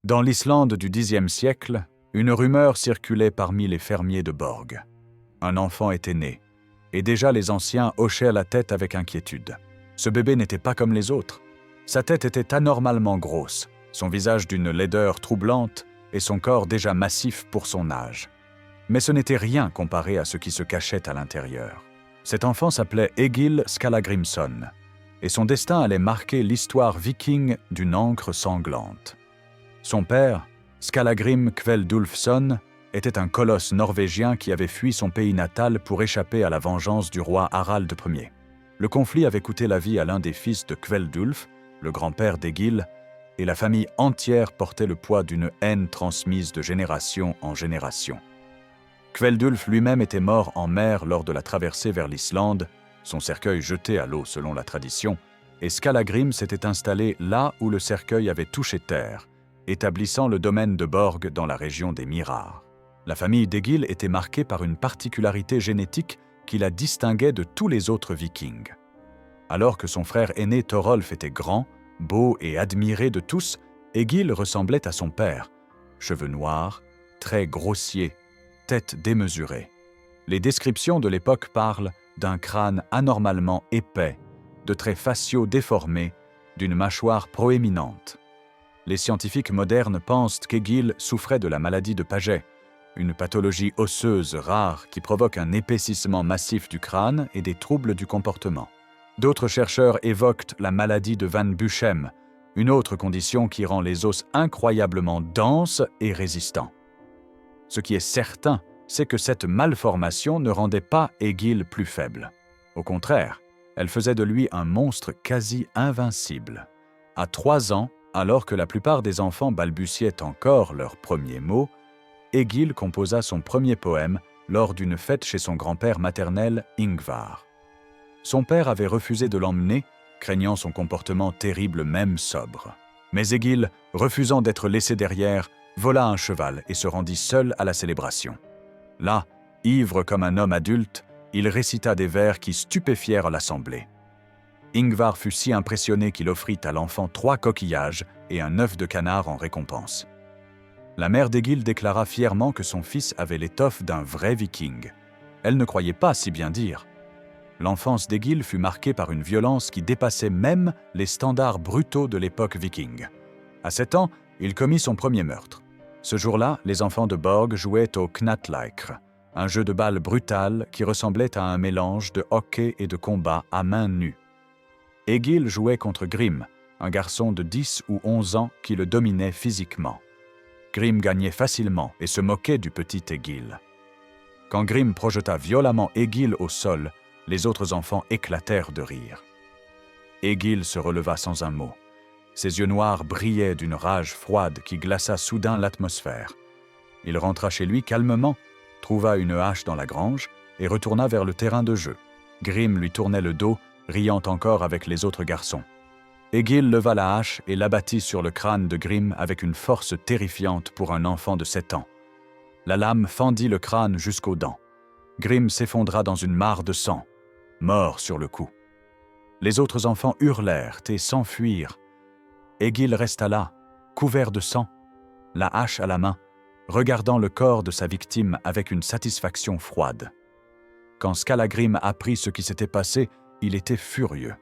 Dans l'Islande du Xe siècle, une rumeur circulait parmi les fermiers de Borg. Un enfant était né, et déjà les anciens hochaient la tête avec inquiétude. Ce bébé n'était pas comme les autres. Sa tête était anormalement grosse, son visage d'une laideur troublante et son corps déjà massif pour son âge. Mais ce n'était rien comparé à ce qui se cachait à l'intérieur. Cet enfant s'appelait Egil Skallagrimsson, et son destin allait marquer l'histoire viking d'une encre sanglante. Son père, Skallagrim Kveldulfsson, était un colosse norvégien qui avait fui son pays natal pour échapper à la vengeance du roi Harald Ier. Le conflit avait coûté la vie à l'un des fils de Kveldulf, le grand-père d'Egil, et la famille entière portait le poids d'une haine transmise de génération en génération. Kveldulf lui-même était mort en mer lors de la traversée vers l'Islande, son cercueil jeté à l'eau selon la tradition, et Skallagrim s'était installé là où le cercueil avait touché terre, établissant le domaine de Borg dans la région des Mirar. La famille d'Egil était marquée par une particularité génétique qui la distinguait de tous les autres vikings. Alors que son frère aîné Thorolf était grand, beau et admiré de tous, Egil ressemblait à son père, cheveux noirs, traits grossiers, tête démesurée. Les descriptions de l'époque parlent d'un crâne anormalement épais, de traits faciaux déformés, d'une mâchoire proéminente. Les scientifiques modernes pensent qu'Egil souffrait de la maladie de Paget, une pathologie osseuse rare qui provoque un épaississement massif du crâne et des troubles du comportement. D'autres chercheurs évoquent la maladie de Van Buchem, une autre condition qui rend les os incroyablement denses et résistants. Ce qui est certain, c'est que cette malformation ne rendait pas Egil plus faible. Au contraire, elle faisait de lui un monstre quasi invincible. À 3 ans, alors que la plupart des enfants balbutiaient encore leurs premiers mots, Egil composa son premier poème lors d'une fête chez son grand-père maternel Ingvar. Son père avait refusé de l'emmener, craignant son comportement terrible même sobre. Mais Egil, refusant d'être laissé derrière, vola un cheval et se rendit seul à la célébration. Là, ivre comme un homme adulte, il récita des vers qui stupéfièrent l'assemblée. Ingvar fut si impressionné qu'il offrit à l'enfant 3 coquillages et un œuf de canard en récompense. La mère d'Egil déclara fièrement que son fils avait l'étoffe d'un vrai viking. Elle ne croyait pas si bien dire. L'enfance d'Egil fut marquée par une violence qui dépassait même les standards brutaux de l'époque viking. À 7 ans, il commit son premier meurtre. Ce jour-là, les enfants de Borg jouaient au Knatleikr, un jeu de balle brutal qui ressemblait à un mélange de hockey et de combat à main nue. Egil jouait contre Grim, un garçon de 10 ou 11 ans qui le dominait physiquement. Grim gagnait facilement et se moquait du petit Egil. Quand Grim projeta violemment Egil au sol, les autres enfants éclatèrent de rire. Egil se releva sans un mot. Ses yeux noirs brillaient d'une rage froide qui glaça soudain l'atmosphère. Il rentra chez lui calmement, trouva une hache dans la grange et retourna vers le terrain de jeu. Grim lui tournait le dos, riant encore avec les autres garçons. Egil leva la hache et l'abattit sur le crâne de Grim avec une force terrifiante pour un enfant de 7 ans. La lame fendit le crâne jusqu'aux dents. Grim s'effondra dans une mare de sang, mort sur le coup. Les autres enfants hurlèrent et s'enfuirent. Egil resta là, couvert de sang, la hache à la main, regardant le corps de sa victime avec une satisfaction froide. Quand Skallagrim apprit ce qui s'était passé, il était furieux.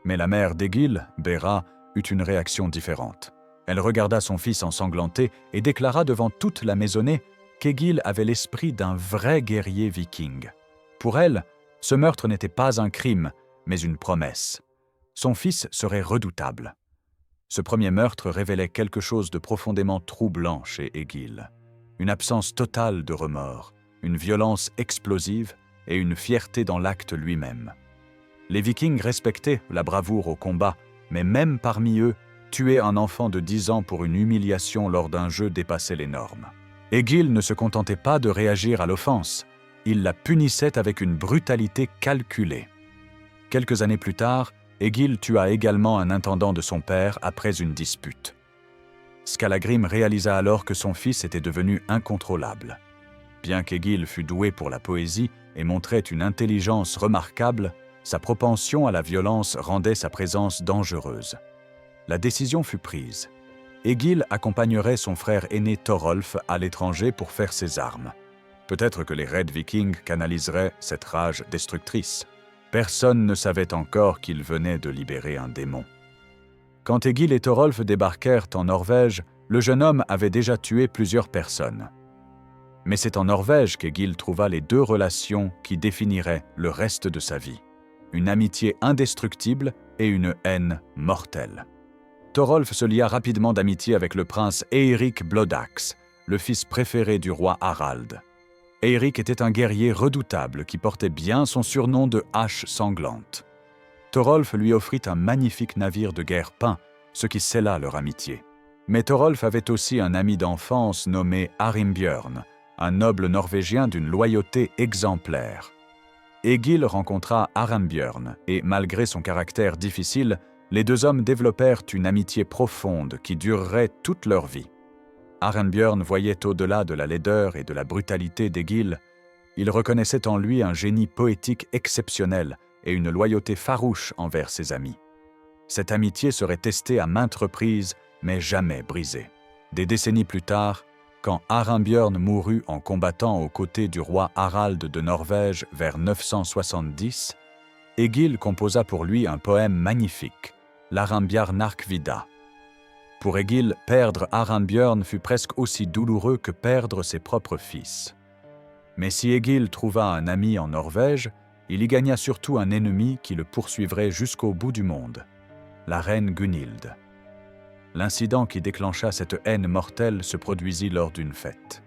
Mais la mère d'Egil, Bera, eut une réaction différente. Elle regarda son fils ensanglanté et déclara devant toute la maisonnée qu'Egil avait l'esprit d'un vrai guerrier viking. Pour elle, ce meurtre n'était pas un crime, mais une promesse. Son fils serait redoutable. Ce premier meurtre révélait quelque chose de profondément troublant chez Egil. Une absence totale de remords, une violence explosive et une fierté dans l'acte lui-même. Les Vikings respectaient la bravoure au combat, mais même parmi eux, tuer un enfant de 10 ans pour une humiliation lors d'un jeu dépassait les normes. Egil ne se contentait pas de réagir à l'offense, il la punissait avec une brutalité calculée. Quelques années plus tard, Egil tua également un intendant de son père après une dispute. Skallagrim réalisa alors que son fils était devenu incontrôlable. Bien qu'Egil fût doué pour la poésie et montrait une intelligence remarquable, sa propension à la violence rendait sa présence dangereuse. La décision fut prise. Egil accompagnerait son frère aîné Thorolf à l'étranger pour faire ses armes. Peut-être que les Red Vikings canaliseraient cette rage destructrice. Personne ne savait encore qu'il venait de libérer un démon. Quand Egil et Thorolf débarquèrent en Norvège, le jeune homme avait déjà tué plusieurs personnes. Mais c'est en Norvège qu'Egil trouva les deux relations qui définiraient le reste de sa vie. Une amitié indestructible et une haine mortelle. Thorolf se lia rapidement d'amitié avec le prince Eirik Blodax, le fils préféré du roi Harald. Eirik était un guerrier redoutable qui portait bien son surnom de hache sanglante. Thorolf lui offrit un magnifique navire de guerre peint, ce qui scella leur amitié. Mais Thorolf avait aussi un ami d'enfance nommé Arimbjörn, un noble norvégien d'une loyauté exemplaire. Egil rencontra Arimbjörn et, malgré son caractère difficile, les deux hommes développèrent une amitié profonde qui durerait toute leur vie. Arimbjörn voyait au-delà de la laideur et de la brutalité d'Egil. Il reconnaissait en lui un génie poétique exceptionnel et une loyauté farouche envers ses amis. Cette amitié serait testée à maintes reprises, mais jamais brisée. Des décennies plus tard, quand Arimbjörn mourut en combattant aux côtés du roi Harald de Norvège vers 970, Egil composa pour lui un poème magnifique, l'Arimbjarnarkvida. Pour Egil, perdre Arimbjörn fut presque aussi douloureux que perdre ses propres fils. Mais si Egil trouva un ami en Norvège, il y gagna surtout un ennemi qui le poursuivrait jusqu'au bout du monde, la reine Gunhild. L'incident qui déclencha cette haine mortelle se produisit lors d'une fête.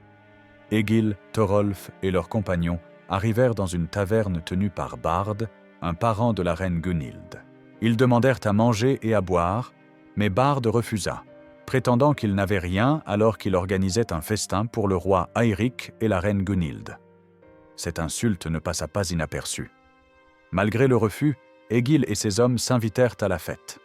Egil, Thorolf et leurs compagnons arrivèrent dans une taverne tenue par Bard, un parent de la reine Gunhild. Ils demandèrent à manger et à boire, mais Bard refusa, prétendant qu'il n'avait rien alors qu'il organisait un festin pour le roi Eirik et la reine Gunhild. Cette insulte ne passa pas inaperçue. Malgré le refus, Egil et ses hommes s'invitèrent à la fête.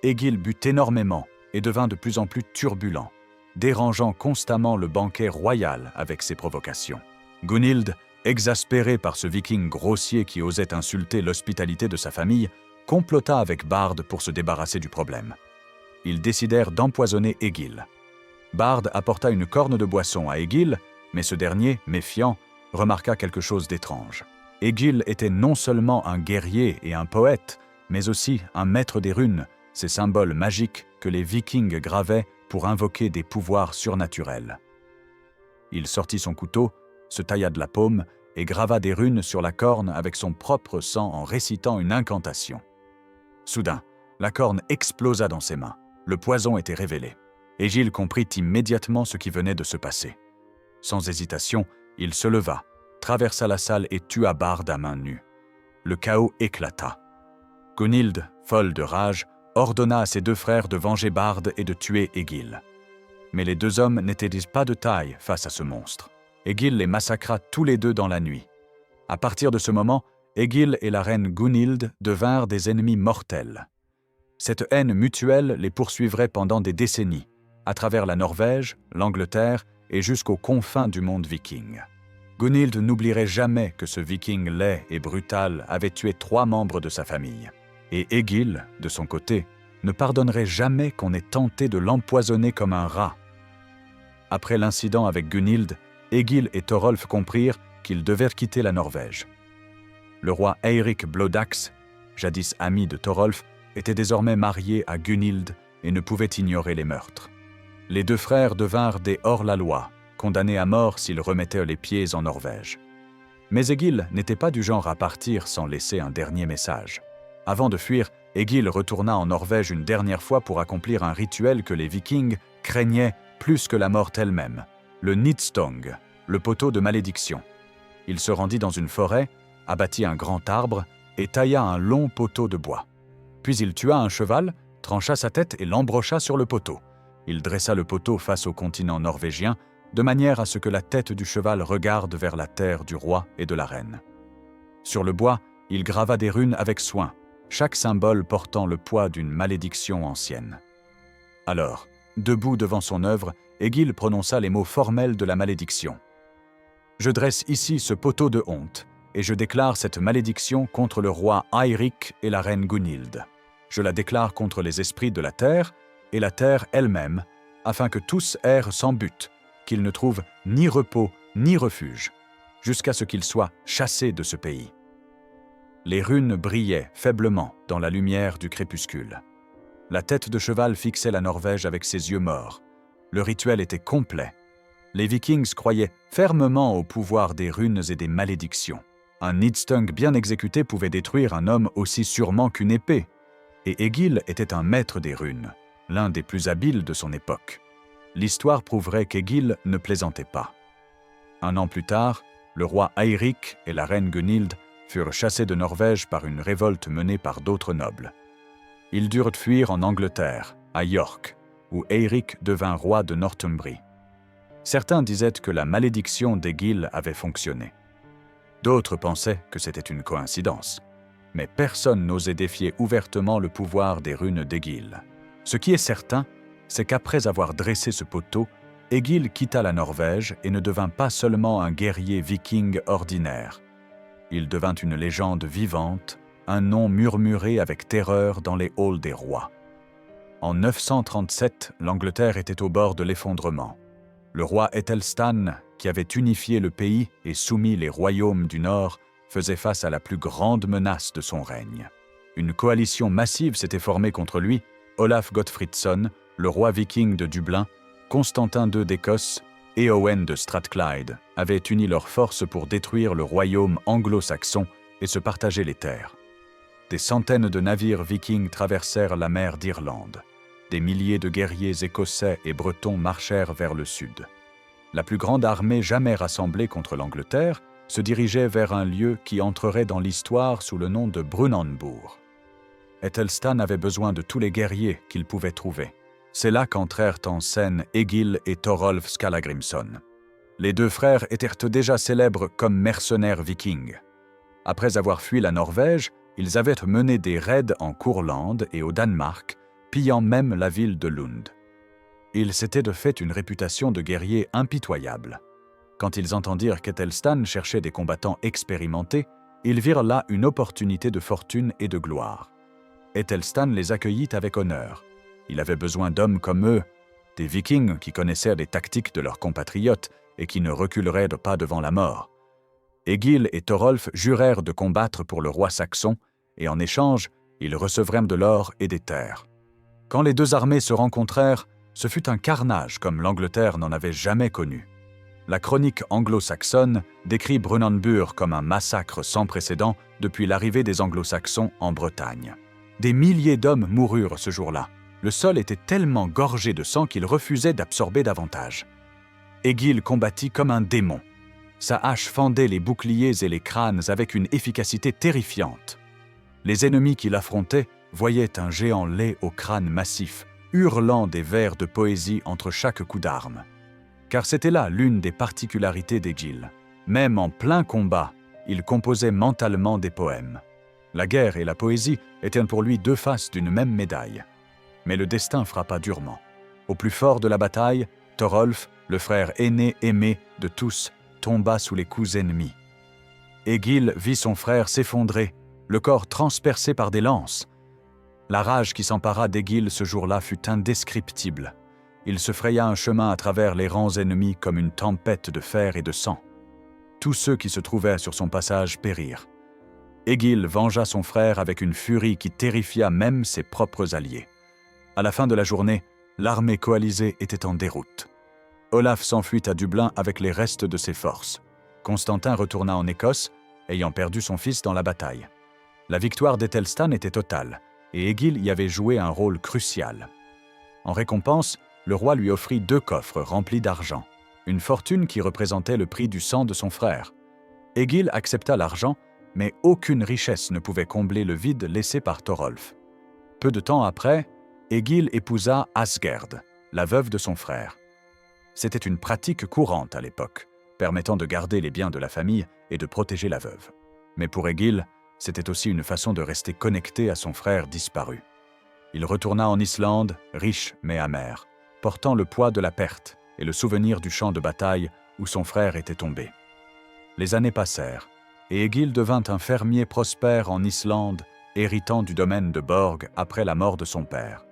Egil but énormément et devint de plus en plus turbulent, dérangeant constamment le banquet royal avec ses provocations. Gunhild, exaspérée par ce viking grossier qui osait insulter l'hospitalité de sa famille, complota avec Bard pour se débarrasser du problème. Ils décidèrent d'empoisonner Egil. Bard apporta une corne de boisson à Egil, mais ce dernier, méfiant, remarqua quelque chose d'étrange. Egil était non seulement un guerrier et un poète, mais aussi un maître des runes, ces symboles magiques que les Vikings gravaient pour invoquer des pouvoirs surnaturels. Il sortit son couteau, se tailla de la paume et grava des runes sur la corne avec son propre sang en récitant une incantation. Soudain, la corne explosa dans ses mains. Le poison était révélé. Egil comprit immédiatement ce qui venait de se passer. Sans hésitation, il se leva, traversa la salle et tua Bard à main nue. Le chaos éclata. Gunhild, folle de rage, ordonna à ses deux frères de venger Bard et de tuer Egil. Mais les deux hommes n'étaient pas de taille face à ce monstre. Egil les massacra tous les deux dans la nuit. À partir de ce moment, Egil et la reine Gunhild devinrent des ennemis mortels. Cette haine mutuelle les poursuivrait pendant des décennies, à travers la Norvège, l'Angleterre et jusqu'aux confins du monde viking. Gunhild n'oublierait jamais que ce viking laid et brutal avait tué 3 membres de sa famille. Et Egil, de son côté, ne pardonnerait jamais qu'on ait tenté de l'empoisonner comme un rat. Après l'incident avec Gunhild, Egil et Thorolf comprirent qu'ils devaient quitter la Norvège. Le roi Eirik Blodax, jadis ami de Thorolf, était désormais marié à Gunhild et ne pouvait ignorer les meurtres. Les deux frères devinrent des hors-la-loi, condamnés à mort s'ils remettaient les pieds en Norvège. Mais Egil n'était pas du genre à partir sans laisser un dernier message. Avant de fuir, Egil retourna en Norvège une dernière fois pour accomplir un rituel que les Vikings craignaient plus que la mort elle-même, le Nidstong, le poteau de malédiction. Il se rendit dans une forêt, abattit un grand arbre et tailla un long poteau de bois. Puis il tua un cheval, trancha sa tête et l'embrocha sur le poteau. Il dressa le poteau face au continent norvégien, de manière à ce que la tête du cheval regarde vers la terre du roi et de la reine. Sur le bois, il grava des runes avec soin, chaque symbole portant le poids d'une malédiction ancienne. Alors, debout devant son œuvre, Egil prononça les mots formels de la malédiction. « Je dresse ici ce poteau de honte, et je déclare cette malédiction contre le roi Eirik et la reine Gunhild. Je la déclare contre les esprits de la terre, et la terre elle-même, afin que tous errent sans but, qu'ils ne trouvent ni repos ni refuge, jusqu'à ce qu'ils soient chassés de ce pays. Les runes brillaient faiblement dans la lumière du crépuscule. La tête de cheval fixait la Norvège avec ses yeux morts. Le rituel était complet. Les Vikings croyaient fermement au pouvoir des runes et des malédictions. Un Nidstang bien exécuté pouvait détruire un homme aussi sûrement qu'une épée. Et Egil était un maître des runes, l'un des plus habiles de son époque. L'histoire prouverait qu'Egil ne plaisantait pas. Un an plus tard, le roi Eirik et la reine Gunhild furent chassés de Norvège par une révolte menée par d'autres nobles. Ils durent fuir en Angleterre, à York, où Eirik devint roi de Northumbrie. Certains disaient que la malédiction d'Egil avait fonctionné. D'autres pensaient que c'était une coïncidence. Mais personne n'osait défier ouvertement le pouvoir des runes d'Egil. Ce qui est certain, c'est qu'après avoir dressé ce poteau, Egil quitta la Norvège et ne devint pas seulement un guerrier viking ordinaire. Il devint une légende vivante, un nom murmuré avec terreur dans les halls des rois. En 937, l'Angleterre était au bord de l'effondrement. Le roi Æthelstan, qui avait unifié le pays et soumis les royaumes du Nord, faisait face à la plus grande menace de son règne. Une coalition massive s'était formée contre lui. Olaf Gottfridsson, le roi viking de Dublin, Constantin II d'Écosse et Owen de Strathclyde avaient uni leurs forces pour détruire le royaume anglo-saxon et se partager les terres. Des centaines de navires vikings traversèrent la mer d'Irlande. Des milliers de guerriers écossais et bretons marchèrent vers le sud. La plus grande armée jamais rassemblée contre l'Angleterre se dirigeait vers un lieu qui entrerait dans l'histoire sous le nom de Brunanburh. Æthelstan avait besoin de tous les guerriers qu'il pouvait trouver. C'est là qu'entrèrent en scène Egil et Thorolf Skallagrimson. Les deux frères étaient déjà célèbres comme mercenaires vikings. Après avoir fui la Norvège, ils avaient mené des raids en Courlande et au Danemark, pillant même la ville de Lund. Ils s'étaient de fait une réputation de guerriers impitoyables. Quand ils entendirent qu'Æthelstan cherchait des combattants expérimentés, ils virent là une opportunité de fortune et de gloire. Æthelstan les accueillit avec honneur. Il avait besoin d'hommes comme eux, des Vikings qui connaissaient les tactiques de leurs compatriotes et qui ne reculeraient pas devant la mort. Egil et Thorolf jurèrent de combattre pour le roi saxon, et en échange, ils recevraient de l'or et des terres. Quand les deux armées se rencontrèrent, ce fut un carnage comme l'Angleterre n'en avait jamais connu. La chronique anglo-saxonne décrit Brunanburh comme un massacre sans précédent depuis l'arrivée des anglo-saxons en Bretagne. Des milliers d'hommes moururent ce jour-là. Le sol était tellement gorgé de sang qu'il refusait d'absorber davantage. Egil combattit comme un démon. Sa hache fendait les boucliers et les crânes avec une efficacité terrifiante. Les ennemis qui l'affrontaient voyaient un géant laid au crâne massif, hurlant des vers de poésie entre chaque coup d'arme. Car c'était là l'une des particularités d'Egil. Même en plein combat, il composait mentalement des poèmes. La guerre et la poésie étaient pour lui deux faces d'une même médaille. Mais le destin frappa durement. Au plus fort de la bataille, Thorolf, le frère aîné aimé de tous, tomba sous les coups ennemis. Egil vit son frère s'effondrer, le corps transpercé par des lances. La rage qui s'empara d'Egil ce jour-là fut indescriptible. Il se fraya un chemin à travers les rangs ennemis comme une tempête de fer et de sang. Tous ceux qui se trouvaient sur son passage périrent. Egil vengea son frère avec une furie qui terrifia même ses propres alliés. À la fin de la journée, l'armée coalisée était en déroute. Olaf s'enfuit à Dublin avec les restes de ses forces. Constantin retourna en Écosse, ayant perdu son fils dans la bataille. La victoire d'Æthelstan était totale, et Egil y avait joué un rôle crucial. En récompense, le roi lui offrit 2 coffres remplis d'argent, une fortune qui représentait le prix du sang de son frère. Egil accepta l'argent, mais aucune richesse ne pouvait combler le vide laissé par Thorolf. Peu de temps après, Egil épousa Asgerd, la veuve de son frère. C'était une pratique courante à l'époque, permettant de garder les biens de la famille et de protéger la veuve. Mais pour Egil, c'était aussi une façon de rester connecté à son frère disparu. Il retourna en Islande, riche mais amer, portant le poids de la perte et le souvenir du champ de bataille où son frère était tombé. Les années passèrent, et Egil devint un fermier prospère en Islande, héritant du domaine de Borg après la mort de son père.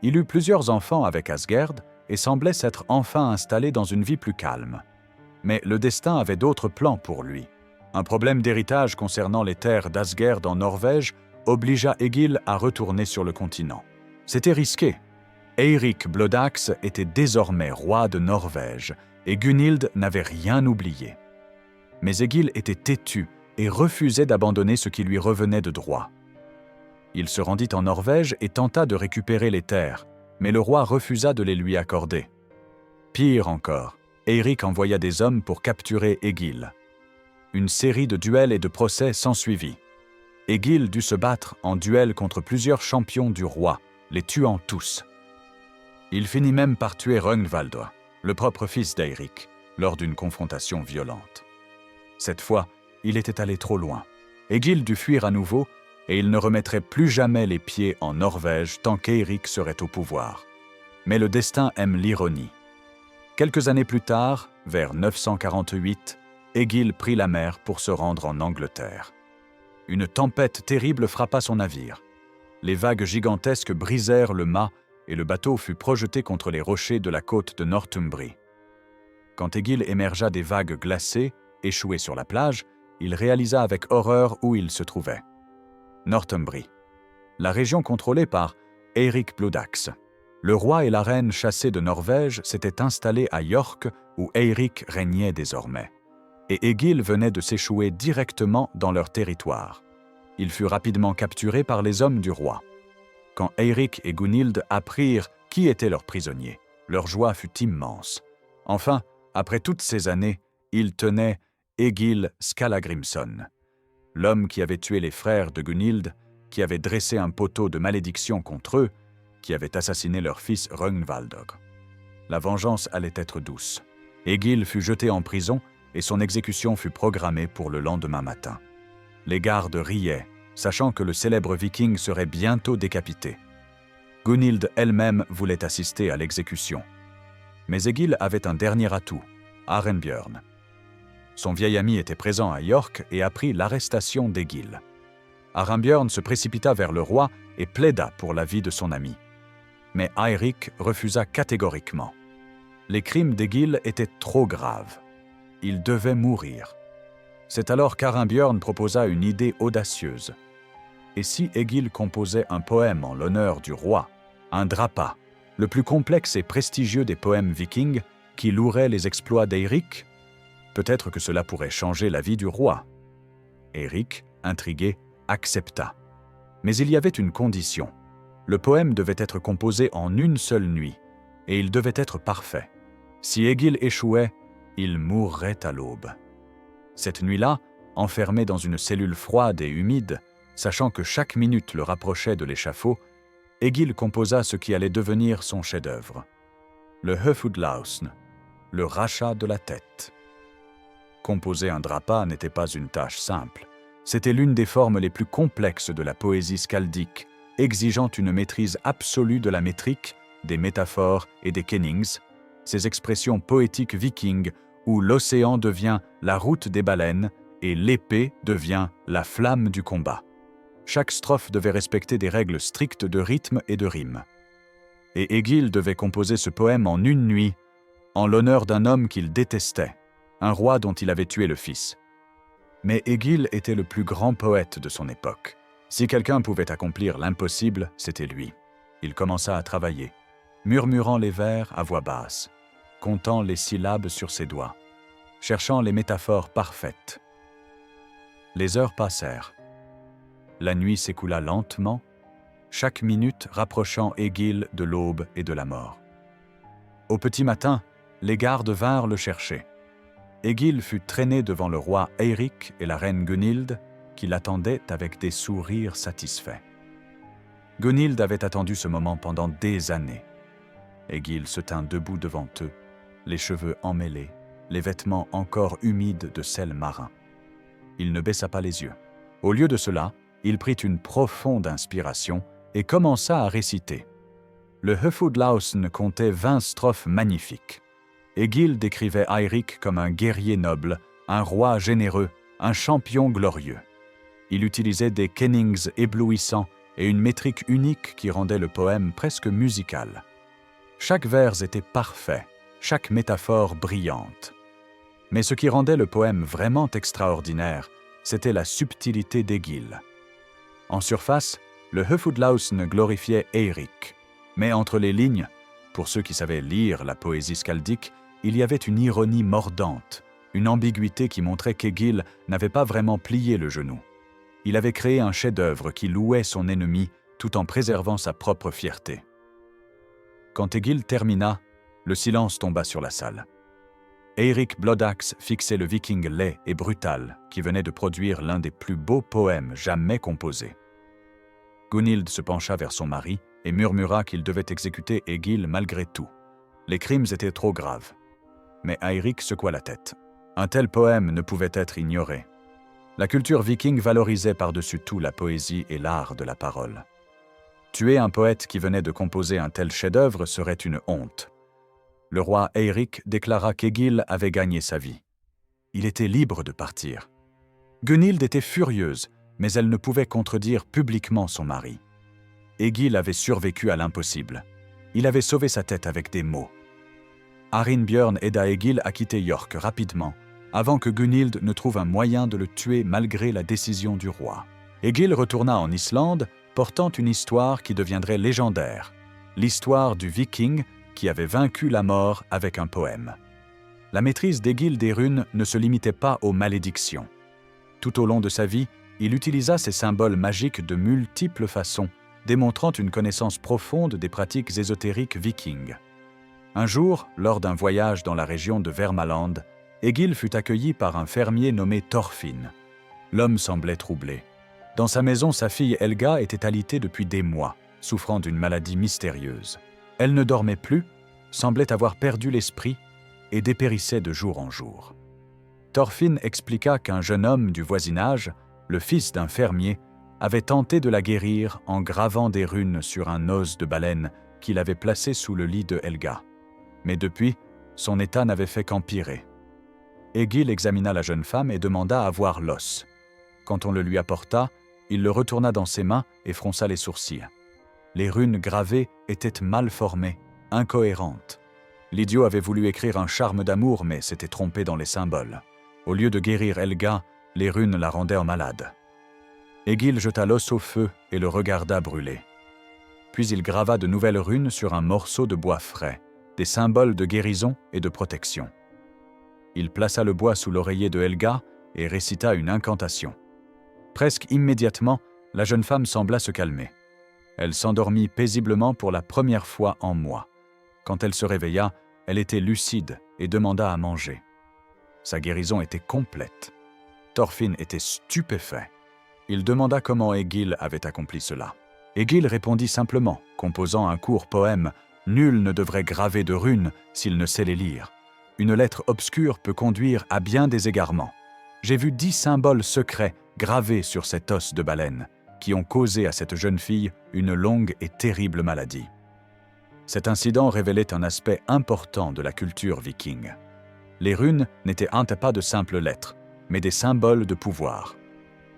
Il eut plusieurs enfants avec Asgerd, et semblait s'être enfin installé dans une vie plus calme. Mais le destin avait d'autres plans pour lui. Un problème d'héritage concernant les terres d'Asgerd en Norvège obligea Egil à retourner sur le continent. C'était risqué. Eirik Bloodaxe était désormais roi de Norvège et Gunhild n'avait rien oublié. Mais Egil était têtu et refusait d'abandonner ce qui lui revenait de droit. Il se rendit en Norvège et tenta de récupérer les terres, mais le roi refusa de les lui accorder. Pire encore, Eirik envoya des hommes pour capturer Egil. Une série de duels et de procès s'ensuivit. Egil dut se battre en duel contre plusieurs champions du roi, les tuant tous. Il finit même par tuer Rögnvaldr, le propre fils d'Eirik, lors d'une confrontation violente. Cette fois, il était allé trop loin. Egil dut fuir à nouveau et il ne remettrait plus jamais les pieds en Norvège tant qu'Eirik serait au pouvoir. Mais le destin aime l'ironie. Quelques années plus tard, vers 948, Egil prit la mer pour se rendre en Angleterre. Une tempête terrible frappa son navire. Les vagues gigantesques brisèrent le mât et le bateau fut projeté contre les rochers de la côte de Northumbrie. Quand Egil émergea des vagues glacées, échoué sur la plage, il réalisa avec horreur où il se trouvait. Northumbrie, la région contrôlée par Eirik Bloodaxe. Le roi et la reine chassés de Norvège s'étaient installés à York où Eirik régnait désormais. Et Egil venait de s'échouer directement dans leur territoire. Il fut rapidement capturé par les hommes du roi. Quand Eirik et Gunhild apprirent qui était leur prisonnier, leur joie fut immense. Enfin, après toutes ces années, ils tenaient Egil Skallagrimson, l'homme qui avait tué les frères de Gunhild, qui avait dressé un poteau de malédiction contre eux, qui avait assassiné leur fils Rögnvaldr. La vengeance allait être douce. Egil fut jeté en prison et son exécution fut programmée pour le lendemain matin. Les gardes riaient, sachant que le célèbre viking serait bientôt décapité. Gunhild elle-même voulait assister à l'exécution. Mais Egil avait un dernier atout, Arenbjörn. Son vieil ami était présent à York et apprit l'arrestation d'Egil. Arenbjörn se précipita vers le roi et plaida pour la vie de son ami. Mais Eirik refusa catégoriquement. Les crimes d'Egil étaient trop graves. Il devait mourir. C'est alors qu'Arenbjörn proposa une idée audacieuse. Et si Egil composait un poème en l'honneur du roi, un drapa, le plus complexe et prestigieux des poèmes vikings, qui louerait les exploits d'Eirik? Peut-être que cela pourrait changer la vie du roi. Eirik, intrigué, accepta. Mais il y avait une condition. Le poème devait être composé en une seule nuit, et il devait être parfait. Si Egil échouait, il mourrait à l'aube. Cette nuit-là, enfermé dans une cellule froide et humide, sachant que chaque minute le rapprochait de l'échafaud, Egil composa ce qui allait devenir son chef-d'œuvre. Le Höfuðlausn, le rachat de la tête. Composer un drapa n'était pas une tâche simple. C'était l'une des formes les plus complexes de la poésie skaldique, exigeant une maîtrise absolue de la métrique, des métaphores et des kennings, ces expressions poétiques vikings où l'océan devient la route des baleines et l'épée devient la flamme du combat. Chaque strophe devait respecter des règles strictes de rythme et de rime. Et Egil devait composer ce poème en une nuit, en l'honneur d'un homme qu'il détestait, un roi dont il avait tué le fils. Mais Egil était le plus grand poète de son époque. Si quelqu'un pouvait accomplir l'impossible, c'était lui. Il commença à travailler, murmurant les vers à voix basse, comptant les syllabes sur ses doigts, cherchant les métaphores parfaites. Les heures passèrent. La nuit s'écoula lentement, chaque minute rapprochant Egil de l'aube et de la mort. Au petit matin, les gardes vinrent le chercher. Egil fut traîné devant le roi Eirik et la reine Gunhild, qui l'attendaient avec des sourires satisfaits. Gunhild avait attendu ce moment pendant des années. Egil se tint debout devant eux, les cheveux emmêlés, les vêtements encore humides de sel marin. Il ne baissa pas les yeux. Au lieu de cela, il prit une profonde inspiration et commença à réciter. Le Höfuðlausn comptait 20 strophes magnifiques. Egil décrivait Eirik comme un guerrier noble, un roi généreux, un champion glorieux. Il utilisait des kennings éblouissants et une métrique unique qui rendait le poème presque musical. Chaque vers était parfait, chaque métaphore brillante. Mais ce qui rendait le poème vraiment extraordinaire, c'était la subtilité d'Egil. En surface, le Höfuðlausn glorifiait Eirik, mais entre les lignes, pour ceux qui savaient lire la poésie skaldique, il y avait une ironie mordante, une ambiguïté qui montrait qu'Egil n'avait pas vraiment plié le genou. Il avait créé un chef-d'œuvre qui louait son ennemi tout en préservant sa propre fierté. Quand Egil termina, le silence tomba sur la salle. Eirik Blodaxe fixait le viking laid et brutal qui venait de produire l'un des plus beaux poèmes jamais composés. Gunnhild se pencha vers son mari et murmura qu'il devait exécuter Egil malgré tout. Les crimes étaient trop graves. Mais Eirik secoua la tête. Un tel poème ne pouvait être ignoré. La culture viking valorisait par-dessus tout la poésie et l'art de la parole. Tuer un poète qui venait de composer un tel chef-d'œuvre serait une honte. Le roi Eirik déclara qu'Egil avait gagné sa vie. Il était libre de partir. Gunnhild était furieuse, mais elle ne pouvait contredire publiquement son mari. Egil avait survécu à l'impossible. Il avait sauvé sa tête avec des mots. Arinbjörn aida Egil à quitter York rapidement, avant que Gunnhild ne trouve un moyen de le tuer malgré la décision du roi. Egil retourna en Islande, portant une histoire qui deviendrait légendaire, l'histoire du Viking qui avait vaincu la mort avec un poème. La maîtrise d'Egil des runes ne se limitait pas aux malédictions. Tout au long de sa vie, il utilisa ces symboles magiques de multiples façons, démontrant une connaissance profonde des pratiques ésotériques vikings. Un jour, lors d'un voyage dans la région de Vermaland, Egil fut accueilli par un fermier nommé Thorfinn. L'homme semblait troublé. Dans sa maison, sa fille Helga était alitée depuis des mois, souffrant d'une maladie mystérieuse. Elle ne dormait plus, semblait avoir perdu l'esprit et dépérissait de jour en jour. Thorfinn expliqua qu'un jeune homme du voisinage, le fils d'un fermier, avait tenté de la guérir en gravant des runes sur un os de baleine qu'il avait placé sous le lit de Helga. Mais depuis, son état n'avait fait qu'empirer. Egil examina la jeune femme et demanda à voir l'os. Quand on le lui apporta, il le retourna dans ses mains et fronça les sourcils. Les runes gravées étaient mal formées, incohérentes. L'idiot avait voulu écrire un charme d'amour, mais s'était trompé dans les symboles. Au lieu de guérir Helga, les runes la rendaient malade. Egil jeta l'os au feu et le regarda brûler. Puis il grava de nouvelles runes sur un morceau de bois frais, des symboles de guérison et de protection. Il plaça le bois sous l'oreiller de Helga et récita une incantation. Presque immédiatement, la jeune femme sembla se calmer. Elle s'endormit paisiblement pour la première fois en mois. Quand elle se réveilla, elle était lucide et demanda à manger. Sa guérison était complète. Thorfinn était stupéfait. Il demanda comment Egil avait accompli cela. Egil répondit simplement, composant un court poème « Nul ne devrait graver de runes s'il ne sait les lire. Une lettre obscure peut conduire à bien des égarements. J'ai vu 10 symboles secrets gravés sur cet os de baleine, qui ont causé à cette jeune fille une longue et terrible maladie. » Cet incident révélait un aspect important de la culture viking. Les runes n'étaient pas de simples lettres, mais des symboles de pouvoir.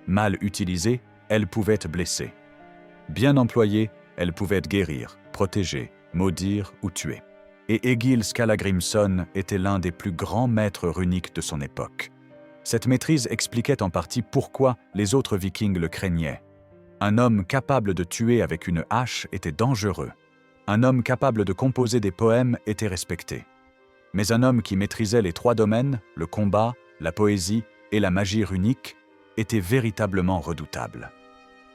Mal utilisées, elles pouvaient blesser. Bien employées, elles pouvaient guérir, protéger, maudire ou tuer. Et Egil Skallagrimson était l'un des plus grands maîtres runiques de son époque. Cette maîtrise expliquait en partie pourquoi les autres vikings le craignaient. Un homme capable de tuer avec une hache était dangereux. Un homme capable de composer des poèmes était respecté. Mais un homme qui maîtrisait les 3 domaines, le combat, la poésie et la magie runique, était véritablement redoutable.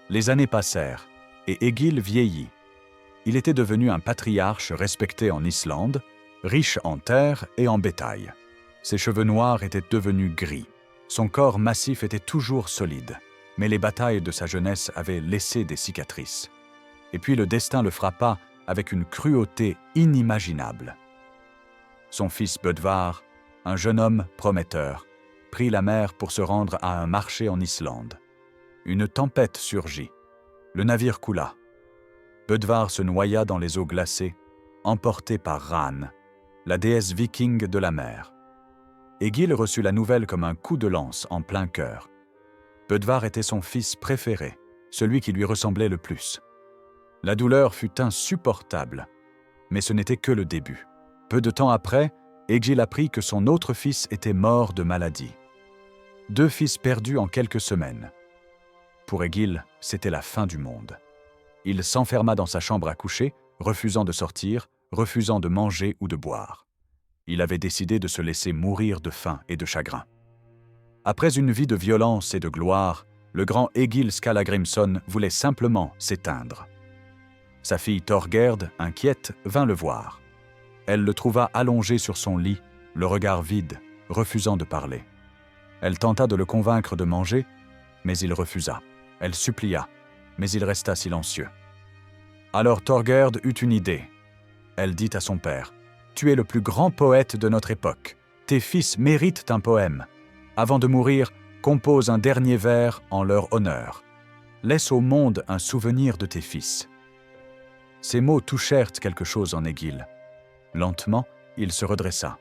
Les années passèrent, et Egil vieillit. Il était devenu un patriarche respecté en Islande, riche en terres et en bétail. Ses cheveux noirs étaient devenus gris. Son corps massif était toujours solide, mais les batailles de sa jeunesse avaient laissé des cicatrices. Et puis le destin le frappa avec une cruauté inimaginable. Son fils Bödvar, un jeune homme prometteur, prit la mer pour se rendre à un marché en Islande. Une tempête surgit. Le navire coula. Bödvar se noya dans les eaux glacées, emporté par Ran, la déesse viking de la mer. Egil reçut la nouvelle comme un coup de lance en plein cœur. Bödvar était son fils préféré, celui qui lui ressemblait le plus. La douleur fut insupportable. Mais ce n'était que le début. Peu de temps après, Egil apprit que son autre fils était mort de maladie. 2 fils perdus en quelques semaines. Pour Egil, c'était la fin du monde. Il s'enferma dans sa chambre à coucher, refusant de sortir, refusant de manger ou de boire. Il avait décidé de se laisser mourir de faim et de chagrin. Après une vie de violence et de gloire, le grand Egil Skallagrimson voulait simplement s'éteindre. Sa fille Thorgerd, inquiète, vint le voir. Elle le trouva allongé sur son lit, le regard vide, refusant de parler. Elle tenta de le convaincre de manger, mais il refusa. Elle supplia, mais il resta silencieux. Alors Thorgerd eut une idée. Elle dit à son père, « Tu es le plus grand poète de notre époque. Tes fils méritent un poème. Avant de mourir, compose un dernier vers en leur honneur. Laisse au monde un souvenir de tes fils. » Ces mots touchèrent quelque chose en Egil. Lentement, il se redressa.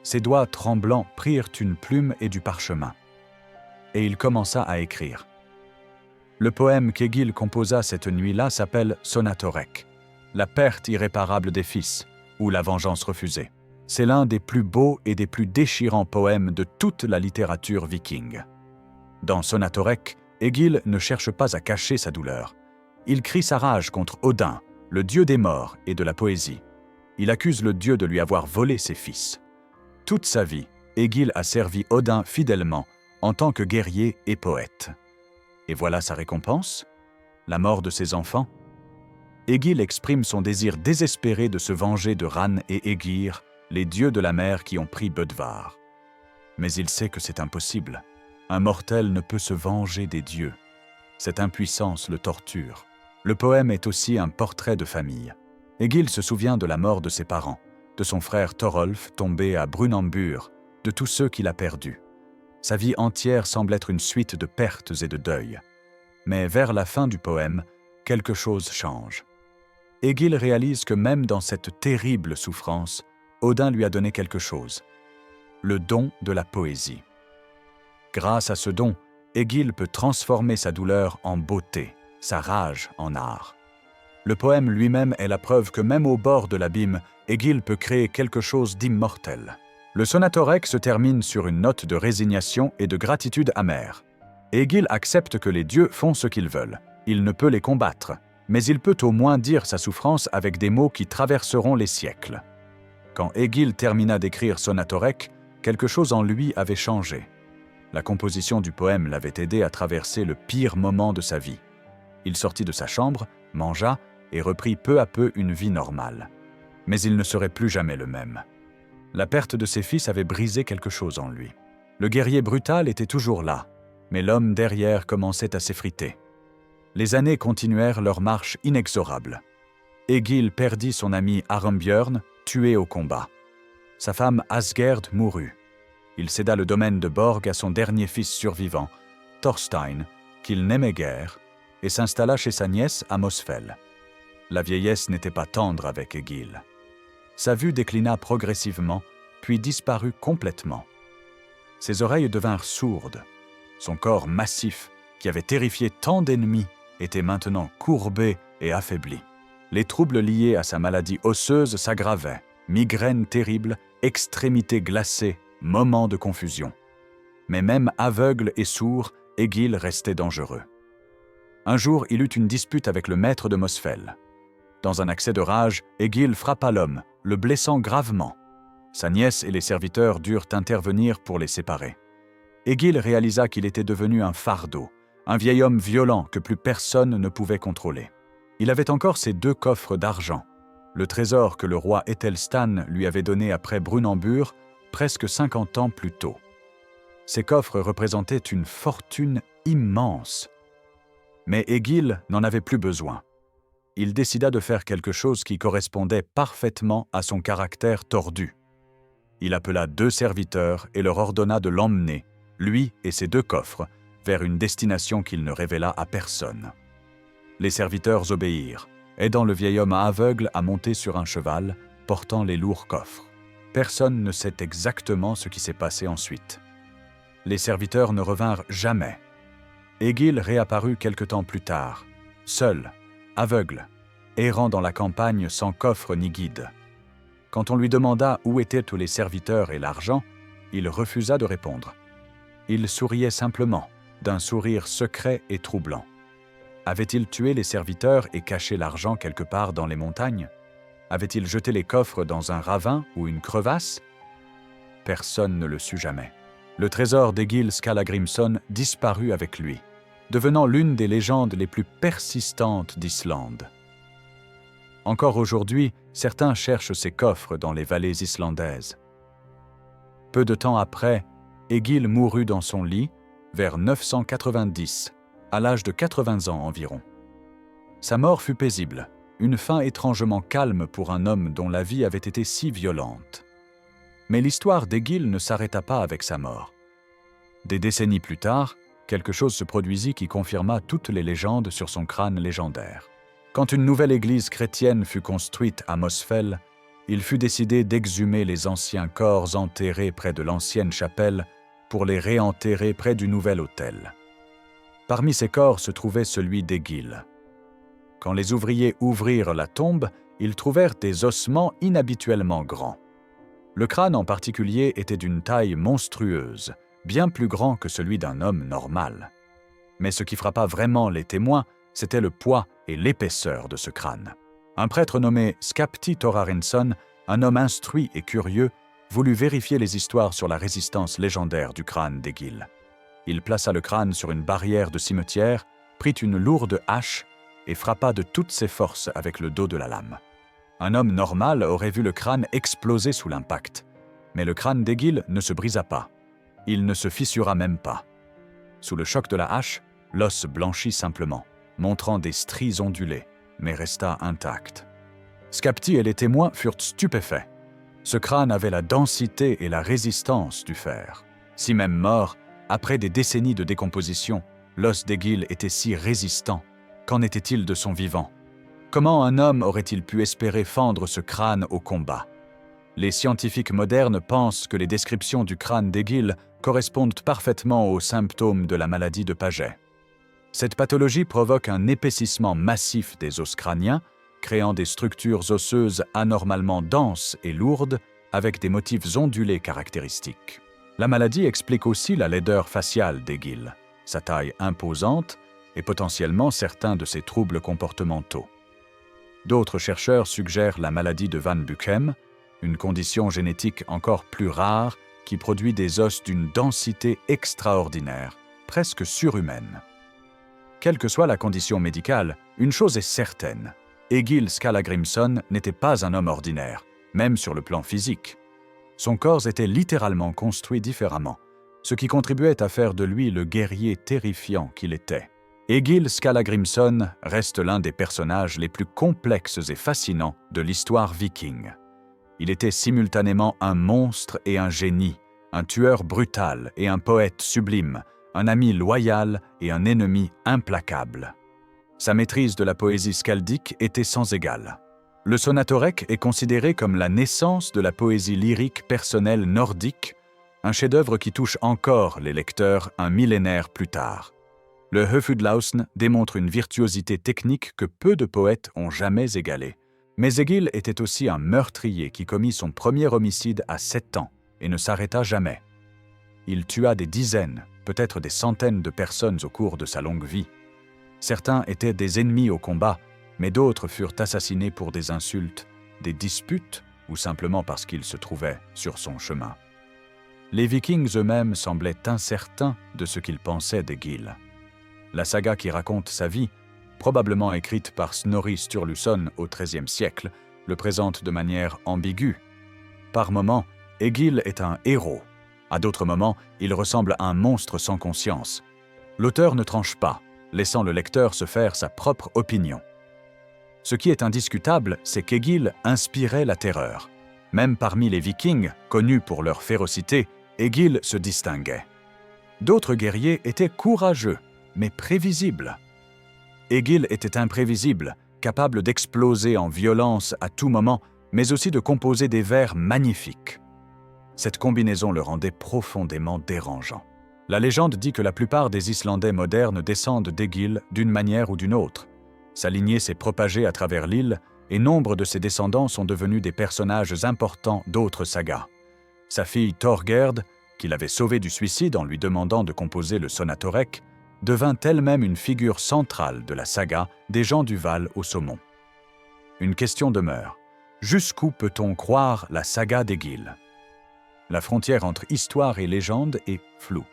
Ses doigts tremblants prirent une plume et du parchemin. Et il commença à écrire. Le poème qu'Egil composa cette nuit-là s'appelle Sonatorek, la perte irréparable des fils, ou la vengeance refusée. C'est l'un des plus beaux et des plus déchirants poèmes de toute la littérature viking. Dans Sonatorek, Egil ne cherche pas à cacher sa douleur. Il crie sa rage contre Odin, le dieu des morts et de la poésie. Il accuse le dieu de lui avoir volé ses fils. Toute sa vie, Egil a servi Odin fidèlement en tant que guerrier et poète. Et voilà sa récompense, la mort de ses enfants. Egil exprime son désir désespéré de se venger de Ran et Aegir, les dieux de la mer qui ont pris Bödvar. Mais il sait que c'est impossible. Un mortel ne peut se venger des dieux. Cette impuissance le torture. Le poème est aussi un portrait de famille. Egil se souvient de la mort de ses parents, de son frère Thorolf tombé à Brunambur, de tous ceux qu'il a perdus. Sa vie entière semble être une suite de pertes et de deuils. Mais vers la fin du poème, quelque chose change. Egil réalise que même dans cette terrible souffrance, Odin lui a donné quelque chose, le don de la poésie. Grâce à ce don, Egil peut transformer sa douleur en beauté, sa rage en art. Le poème lui-même est la preuve que même au bord de l'abîme, Egil peut créer quelque chose d'immortel. Le Sonatorek se termine sur une note de résignation et de gratitude amère. Egil accepte que les dieux font ce qu'ils veulent. Il ne peut les combattre, mais il peut au moins dire sa souffrance avec des mots qui traverseront les siècles. Quand Egil termina d'écrire Sonatorek, quelque chose en lui avait changé. La composition du poème l'avait aidé à traverser le pire moment de sa vie. Il sortit de sa chambre, mangea et reprit peu à peu une vie normale. Mais il ne serait plus jamais le même. La perte de ses fils avait brisé quelque chose en lui. Le guerrier brutal était toujours là, mais l'homme derrière commençait à s'effriter. Les années continuèrent leur marche inexorable. Egil perdit son ami Arembjörn, tué au combat. Sa femme Asgerd mourut. Il céda le domaine de Borg à son dernier fils survivant, Thorstein, qu'il n'aimait guère, et s'installa chez sa nièce à Mosfell. La vieillesse n'était pas tendre avec Egil. Sa vue déclina progressivement, puis disparut complètement. Ses oreilles devinrent sourdes. Son corps massif, qui avait terrifié tant d'ennemis, était maintenant courbé et affaibli. Les troubles liés à sa maladie osseuse s'aggravaient. Migraines terribles, extrémités glacées, moments de confusion. Mais même aveugle et sourd, Egil restait dangereux. Un jour, il eut une dispute avec le maître de Mosfell. Dans un accès de rage, Egil frappa l'homme, le blessant gravement. Sa nièce et les serviteurs durent intervenir pour les séparer. Egil réalisa qu'il était devenu un fardeau, un vieil homme violent que plus personne ne pouvait contrôler. Il avait encore ses 2 coffres d'argent, le trésor que le roi Ethelstan lui avait donné après Brunambur, presque 50 ans plus tôt. Ces coffres représentaient une fortune immense. Mais Egil n'en avait plus besoin. Il décida de faire quelque chose qui correspondait parfaitement à son caractère tordu. Il appela 2 serviteurs et leur ordonna de l'emmener, lui et ses 2 coffres, vers une destination qu'il ne révéla à personne. Les serviteurs obéirent, aidant le vieil homme aveugle à monter sur un cheval, portant les lourds coffres. Personne ne sait exactement ce qui s'est passé ensuite. Les serviteurs ne revinrent jamais. Egil réapparut quelque temps plus tard, seul, aveugle, errant dans la campagne sans coffre ni guide. Quand on lui demanda où étaient tous les serviteurs et l'argent, il refusa de répondre. Il souriait simplement, d'un sourire secret et troublant. Avait-il tué les serviteurs et caché l'argent quelque part dans les montagnes? Avait-il jeté les coffres dans un ravin ou une crevasse? Personne ne le sut jamais. Le trésor d'Egil Skallagrimson disparut avec lui, devenant l'une des légendes les plus persistantes d'Islande. Encore aujourd'hui, certains cherchent ces coffres dans les vallées islandaises. Peu de temps après, Egil mourut dans son lit, vers 990, à l'âge de 80 ans environ. Sa mort fut paisible, une fin étrangement calme pour un homme dont la vie avait été si violente. Mais l'histoire d'Egil ne s'arrêta pas avec sa mort. Des décennies plus tard, quelque chose se produisit qui confirma toutes les légendes sur son crâne légendaire. Quand une nouvelle église chrétienne fut construite à Mosfell, il fut décidé d'exhumer les anciens corps enterrés près de l'ancienne chapelle pour les réenterrer près du nouvel autel. Parmi ces corps se trouvait celui d'Egil. Quand les ouvriers ouvrirent la tombe, ils trouvèrent des ossements inhabituellement grands. Le crâne en particulier était d'une taille monstrueuse, bien plus grand que celui d'un homme normal. Mais ce qui frappa vraiment les témoins, c'était le poids et l'épaisseur de ce crâne. Un prêtre nommé Skapti Thorarinsson, un homme instruit et curieux, voulut vérifier les histoires sur la résistance légendaire du crâne d'Egil. Il plaça le crâne sur une barrière de cimetière, prit une lourde hache et frappa de toutes ses forces avec le dos de la lame. Un homme normal aurait vu le crâne exploser sous l'impact, mais le crâne d'Egil ne se brisa pas. Il ne se fissura même pas. Sous le choc de la hache, l'os blanchit simplement, montrant des stries ondulées, mais resta intact. Skapti et les témoins furent stupéfaits. Ce crâne avait la densité et la résistance du fer. Si même mort, après des décennies de décomposition, l'os d'Egil était si résistant. Qu'en était-il de son vivant? Comment un homme aurait-il pu espérer fendre ce crâne au combat? Les scientifiques modernes pensent que les descriptions du crâne d'Egil correspondent parfaitement aux symptômes de la maladie de Paget. Cette pathologie provoque un épaississement massif des os crâniens, créant des structures osseuses anormalement denses et lourdes, avec des motifs ondulés caractéristiques. La maladie explique aussi la laideur faciale d'Egil, sa taille imposante et potentiellement certains de ses troubles comportementaux. D'autres chercheurs suggèrent la maladie de Van Buchem, une condition génétique encore plus rare qui produit des os d'une densité extraordinaire, presque surhumaine. Quelle que soit la condition médicale, une chose est certaine. Egil Skallagrimson n'était pas un homme ordinaire, même sur le plan physique. Son corps était littéralement construit différemment, ce qui contribuait à faire de lui le guerrier terrifiant qu'il était. Egil Skallagrimson reste l'un des personnages les plus complexes et fascinants de l'histoire viking. Il était simultanément un monstre et un génie, un tueur brutal et un poète sublime, un ami loyal et un ennemi implacable. Sa maîtrise de la poésie skaldique était sans égale. Le Sonatorek est considéré comme la naissance de la poésie lyrique personnelle nordique, un chef-d'œuvre qui touche encore les lecteurs un millénaire plus tard. Le Höfuðlausn démontre une virtuosité technique que peu de poètes ont jamais égalée. Mais Egil était aussi un meurtrier qui commit son premier homicide à 7 ans et ne s'arrêta jamais. Il tua des dizaines, peut-être des centaines de personnes au cours de sa longue vie. Certains étaient des ennemis au combat, mais d'autres furent assassinés pour des insultes, des disputes ou simplement parce qu'ils se trouvaient sur son chemin. Les Vikings eux-mêmes semblaient incertains de ce qu'ils pensaient d'Egil. La saga qui raconte sa vie, probablement écrite par Snorri Sturluson au XIIIe siècle, le présente de manière ambiguë. Par moments, Egil est un héros. À d'autres moments, il ressemble à un monstre sans conscience. L'auteur ne tranche pas, laissant le lecteur se faire sa propre opinion. Ce qui est indiscutable, c'est qu'Egil inspirait la terreur. Même parmi les Vikings, connus pour leur férocité, Egil se distinguait. D'autres guerriers étaient courageux, mais prévisibles. Egil était imprévisible, capable d'exploser en violence à tout moment, mais aussi de composer des vers magnifiques. Cette combinaison le rendait profondément dérangeant. La légende dit que la plupart des Islandais modernes descendent d'Egil d'une manière ou d'une autre. Sa lignée s'est propagée à travers l'île et nombre de ses descendants sont devenus des personnages importants d'autres sagas. Sa fille Thorgerd, qui l'avait sauvé du suicide en lui demandant de composer le Sonatorek, devint elle-même une figure centrale de la saga des gens du Val au saumon. Une question demeure. Jusqu'où peut-on croire la saga d'Egil? La frontière entre histoire et légende est floue.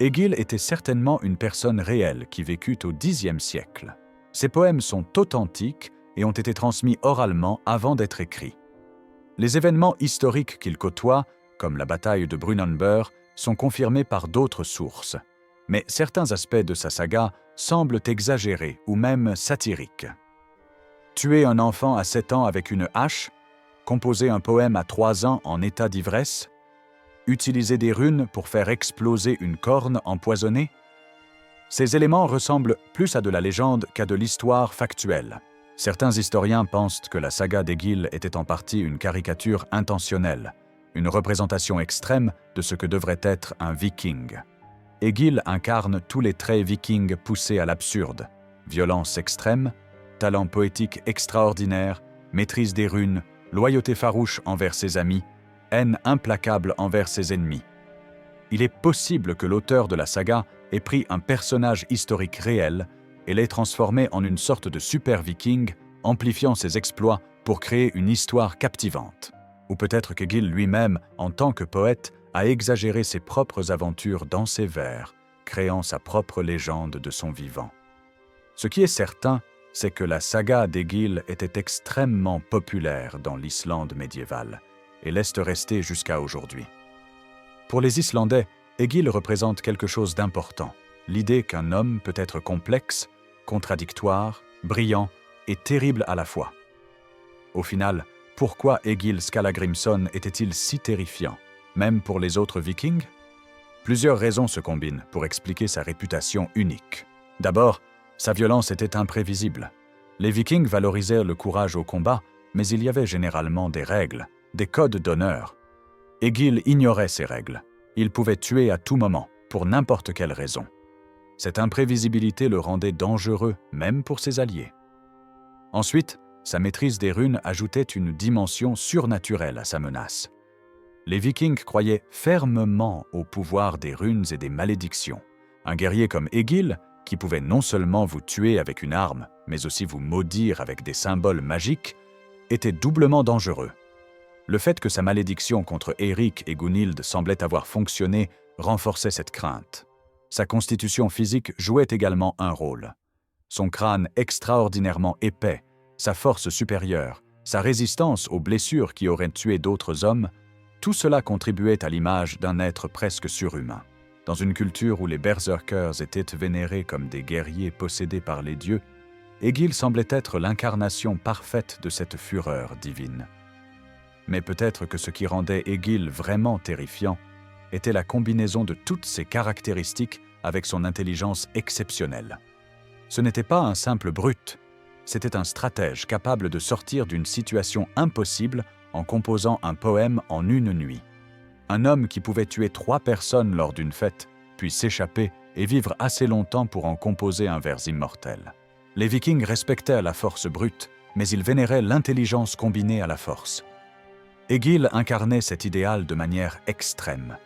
Egil était certainement une personne réelle qui vécut au Xe siècle. Ses poèmes sont authentiques et ont été transmis oralement avant d'être écrits. Les événements historiques qu'il côtoie, comme la bataille de Brunanburh, sont confirmés par d'autres sources. Mais certains aspects de sa saga semblent exagérés ou même satiriques. Tuer un enfant à 7 ans avec une hache, composer un poème à 3 ans en état d'ivresse, utiliser des runes pour faire exploser une corne empoisonnée. Ces éléments ressemblent plus à de la légende qu'à de l'histoire factuelle. Certains historiens pensent que la saga d'Egil était en partie une caricature intentionnelle, une représentation extrême de ce que devrait être un viking. Egil incarne tous les traits vikings poussés à l'absurde: violence extrême, talent poétique extraordinaire, maîtrise des runes, loyauté farouche envers ses amis, haine implacable envers ses ennemis. Il est possible que l'auteur de la saga ait pris un personnage historique réel et l'ait transformé en une sorte de super viking, amplifiant ses exploits pour créer une histoire captivante. Ou peut-être qu'Egil lui-même, en tant que poète, a exagéré ses propres aventures dans ses vers, créant sa propre légende de son vivant. Ce qui est certain, c'est que la saga d'Egil était extrêmement populaire dans l'Islande médiévale et laisse rester jusqu'à aujourd'hui. Pour les Islandais, Egil représente quelque chose d'important, l'idée qu'un homme peut être complexe, contradictoire, brillant et terrible à la fois. Au final, pourquoi Egil Skallagrimson était-il si terrifiant, même pour les autres Vikings? Plusieurs raisons se combinent pour expliquer sa réputation unique. D'abord, sa violence était imprévisible. Les Vikings valorisèrent le courage au combat, mais il y avait généralement des règles, des codes d'honneur. Egil ignorait ces règles. Il pouvait tuer à tout moment, pour n'importe quelle raison. Cette imprévisibilité le rendait dangereux, même pour ses alliés. Ensuite, sa maîtrise des runes ajoutait une dimension surnaturelle à sa menace. Les Vikings croyaient fermement au pouvoir des runes et des malédictions. Un guerrier comme Egil, qui pouvait non seulement vous tuer avec une arme, mais aussi vous maudire avec des symboles magiques, était doublement dangereux. Le fait que sa malédiction contre Eirik et Gunhild semblait avoir fonctionné renforçait cette crainte. Sa constitution physique jouait également un rôle. Son crâne extraordinairement épais, sa force supérieure, sa résistance aux blessures qui auraient tué d'autres hommes, tout cela contribuait à l'image d'un être presque surhumain. Dans une culture où les berserkers étaient vénérés comme des guerriers possédés par les dieux, Egil semblait être l'incarnation parfaite de cette fureur divine. Mais peut-être que ce qui rendait Egil vraiment terrifiant était la combinaison de toutes ses caractéristiques avec son intelligence exceptionnelle. Ce n'était pas un simple brute, c'était un stratège capable de sortir d'une situation impossible en composant un poème en une nuit. Un homme qui pouvait tuer 3 personnes lors d'une fête, puis s'échapper et vivre assez longtemps pour en composer un vers immortel. Les Vikings respectaient la force brute, mais ils vénéraient l'intelligence combinée à la force. Egil incarnait cet idéal de manière extrême.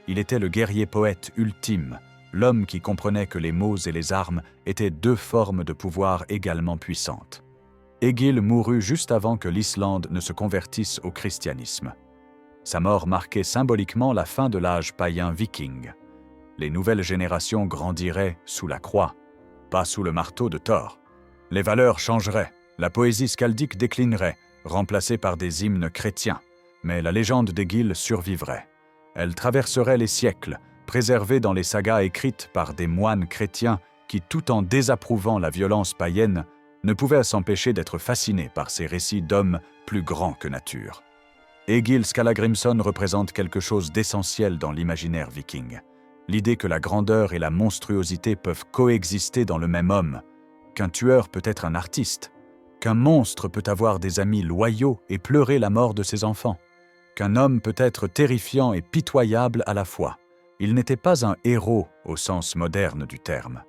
Il était le guerrier poète ultime, l'homme qui comprenait que les mots et les armes étaient 2 formes de pouvoir également puissantes. Egil mourut juste avant que l'Islande ne se convertisse au christianisme. Sa mort marquait symboliquement la fin de l'âge païen viking. Les nouvelles générations grandiraient sous la croix, pas sous le marteau de Thor. Les valeurs changeraient, la poésie skaldique déclinerait, remplacée par des hymnes chrétiens, mais la légende d'Egil survivrait. Elle traverserait les siècles, préservée dans les sagas écrites par des moines chrétiens qui, tout en désapprouvant la violence païenne, ne pouvaient s'empêcher d'être fascinés par ces récits d'hommes plus grands que nature. Egil Skallagrimson représente quelque chose d'essentiel dans l'imaginaire viking. L'idée que la grandeur et la monstruosité peuvent coexister dans le même homme, qu'un tueur peut être un artiste, qu'un monstre peut avoir des amis loyaux et pleurer la mort de ses enfants, qu'un homme peut être terrifiant et pitoyable à la fois. Il n'était pas un héros au sens moderne du terme.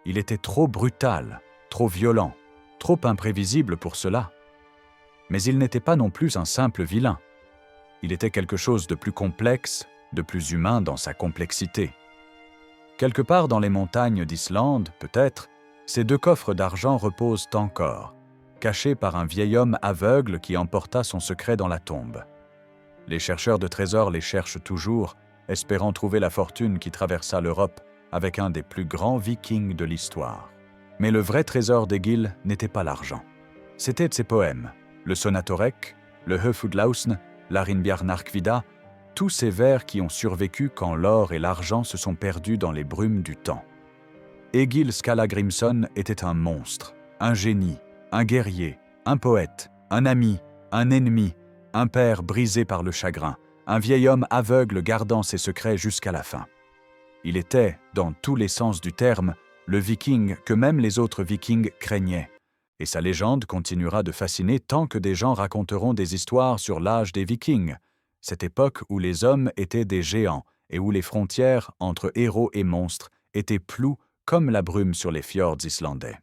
Il était trop brutal, trop violent, trop imprévisible pour cela. Mais il n'était pas non plus un simple vilain. Il était quelque chose de plus complexe, de plus humain dans sa complexité. Quelque part dans les montagnes d'Islande, peut-être, ces 2 coffres d'argent reposent encore, cachés par un vieil homme aveugle qui emporta son secret dans la tombe. Les chercheurs de trésors les cherchent toujours, espérant trouver la fortune qui traversa l'Europe avec un des plus grands vikings de l'histoire. Mais le vrai trésor d'Egill n'était pas l'argent. C'était de ses poèmes, le Sonatorek, le Höfuðlausn, l'Arinbjarnarkvida, tous ces vers qui ont survécu quand l'or et l'argent se sont perdus dans les brumes du temps. Egill Skallagrimson était un monstre, un génie, un guerrier, un poète, un ami, un ennemi, un père brisé par le chagrin, un vieil homme aveugle gardant ses secrets jusqu'à la fin. Il était, dans tous les sens du terme, le viking que même les autres vikings craignaient. Et sa légende continuera de fasciner tant que des gens raconteront des histoires sur l'âge des vikings, cette époque où les hommes étaient des géants et où les frontières entre héros et monstres étaient floues comme la brume sur les fjords islandais.